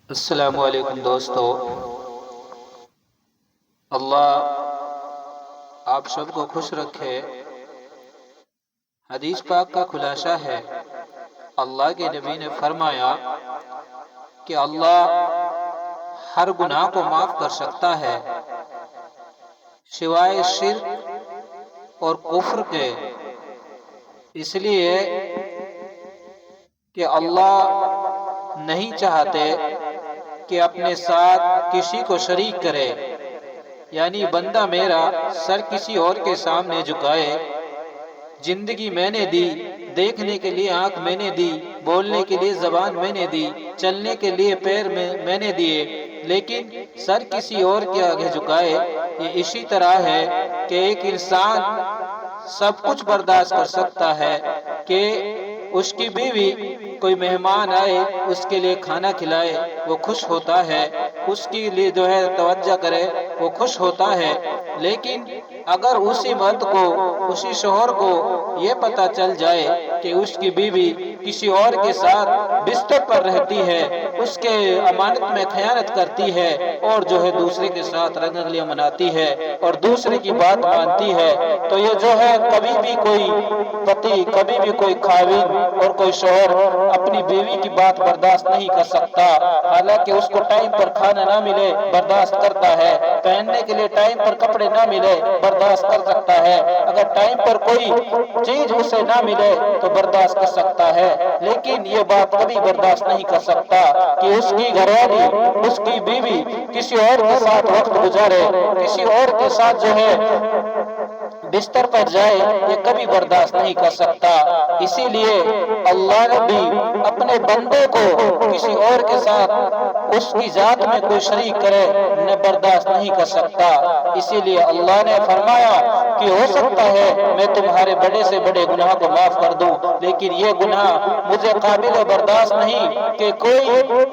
السلام علیکم دوستو۔ اللہ آپ سب کو خوش رکھے۔ حدیث پاک کا خلاصہ ہے، اللہ کے نبی نے فرمایا کہ اللہ ہر گناہ کو معاف کر سکتا ہے سوائے شرک اور کفر کے، اس لیے کہ اللہ نہیں چاہتے کہ اپنے ساتھ کسی کو شریک کرے، یعنی بندہ میرا سر کسی اور کے سامنے جھکائے۔ زندگی میں نے دی، دیکھنے کے لیے آنکھ میں نے دی، بولنے کے لیے زبان میں نے دی، چلنے کے لیے پیر میں نے دیے، لیکن سر کسی اور کے آگے جھکائے۔ یہ اسی طرح ہے کہ ایک انسان سب کچھ برداشت کر سکتا ہے کہ اس کی بیوی کوئی مہمان آئے اس کے لیے کھانا کھلائے، وہ خوش ہوتا ہے، اس کے لیے توجہ کرے، وہ خوش ہوتا ہے، لیکن اگر اسی مرد کو، اسی شوہر کو یہ پتہ چل جائے کہ اس کی بیوی کسی اور کے ساتھ بستر پر رہتی ہے، اس کے امانت میں خیانت کرتی ہے اور دوسرے کے ساتھ رنگلیاں مناتی ہے اور دوسرے کی بات مانتی ہے، تو یہ کبھی بھی کوئی پتی، کبھی بھی کوئی خاوند اور کوئی شوہر اپنی بیوی کی بات برداشت نہیں کر سکتا۔ حالانکہ اس کو ٹائم پر کھانا نہ ملے برداشت کرتا ہے، پہننے کے لیے ٹائم پر کپڑے نہ ملے برداشت کر سکتا ہے، اگر ٹائم پر کوئی چیز اسے نہ ملے تو برداشت کر سکتا ہے، لیکن یہ بات کبھی برداشت نہیں کر سکتا کہ اس کی گھر والی، اس کی بیوی کسی اور کے ساتھ وقت گزارے، کسی اور کے ساتھ بستر پر جائے، یہ کبھی برداشت نہیں کر سکتا۔ اسی لیے اللہ نے بھی اپنے بندے کو کسی اور کے ساتھ اس کی ذات میں کوئی شریک کرے نہ برداشت نہیں کر سکتا۔ اسی لیے اللہ نے فرمایا کہ ہو سکتا ہے میں تمہارے بڑے سے بڑے گناہ کو معاف کر دوں، لیکن یہ گناہ مجھے قابل برداشت نہیں کہ کوئی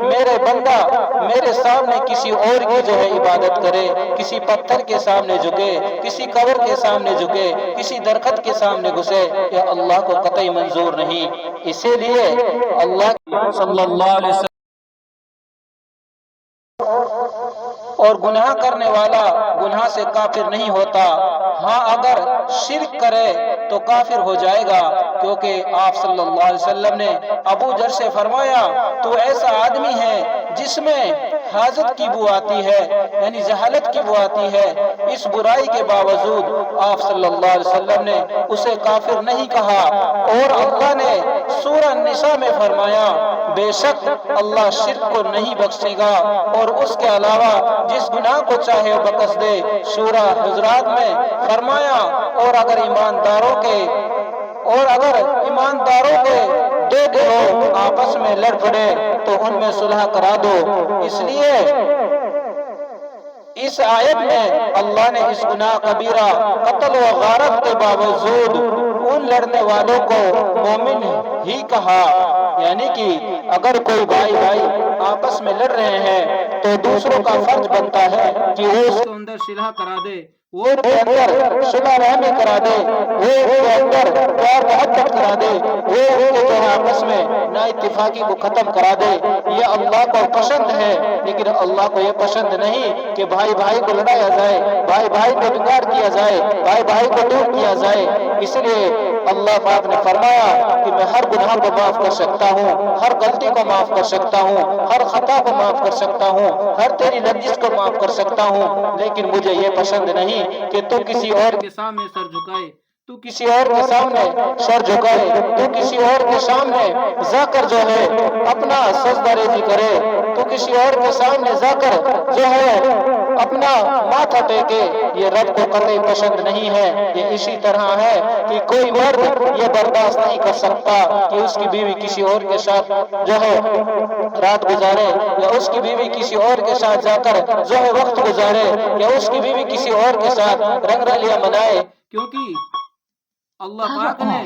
میرے بندہ میرے سامنے کسی اور کی عبادت کرے، کسی پتھر کے سامنے جھکے، کسی قبر کے سامنے جھکے، کسی درخت کے سامنے گھسے، یہ اللہ کو قطعی منظور نہیں۔ اسی لیے اللہ صلی اللہ علیہ وسلم اور گناہ کرنے والا گناہ سے کافر نہیں ہوتا، ہاں اگر شرک کرے تو کافر ہو جائے گا، کیونکہ آپ صلی اللہ علیہ وسلم نے ابو ذر سے فرمایا تو ایسا آدمی ہے جس میں حاجت کی بو آتی ہے، یعنی جہالت کی بو آتی ہے، اس برائی کے باوجود آپ صلی اللہ علیہ وسلم نے اسے کافر نہیں کہا۔ اور اللہ نے سورہ النساء میں فرمایا بے شک اللہ شرک کو نہیں بخشے گا اور اس کے علاوہ جس گناہ کو چاہے وہ بخش دے۔ سورہ حجرات میں فرمایا اور اگر ایمانداروں کے دو گروہ آپس میں لڑ پڑے تو ان میں صلح کرا دو۔ اس لیے اس آیت میں اللہ نے اس گناہ کبیرہ قتل و غارت کے باوجود ان لڑنے والوں کو مومن ہی کہا، یعنی کہ اگر کوئی بھائی آپس میں لڑ رہے ہیں تو دوسروں کا فرض بنتا ہے کہ وہ اس کے اندر صلح کرا دے، وہ ان کے اندر صلح رحمی کرا دے، وہ ان کے اندر پیار محبت کرا دے، وہ ان کے آپس میں نا اتفاقی کو ختم کرا دے۔ یہ اللہ کو پسند ہے، لیکن اللہ کو یہ پسند نہیں کہ بھائی کو لڑایا جائے، بھائی کو بگاڑ کیا جائے، بھائی کو دور کیا جائے۔ اس لیے اللہ پاک نے فرمایا کہ میں ہر گناہ کو معاف کر سکتا ہوں، ہر غلطی کو معاف کر سکتا ہوں، ہر خطا کو معاف کر سکتا ہوں، ہر تیری لغزش کو معاف کر سکتا ہوں، لیکن مجھے یہ پسند نہیں کہ تو کسی اور کے سامنے سر جھکائے، تو کسی اور کے سامنے سر جھکائے، تو کسی اور کے سامنے جا کر اپنا سجدہ ریزی کرے، تو کسی اور کے سامنے جا کر اپنا ماتھا ٹیکے۔ یہ رب کو قطعی پسند نہیں ہے۔ یہ اسی طرح ہے کہ کوئی مرد یہ برداشت نہیں کر سکتا کہ اس کی بیوی کسی اور کے ساتھ رات گزارے، یا اس کی بیوی کسی اور کے ساتھ جا کر وقت گزارے، یا اس کی بیوی کسی اور کے ساتھ رنگ رلیاں منائے، کیونکہ اللہ پاک نے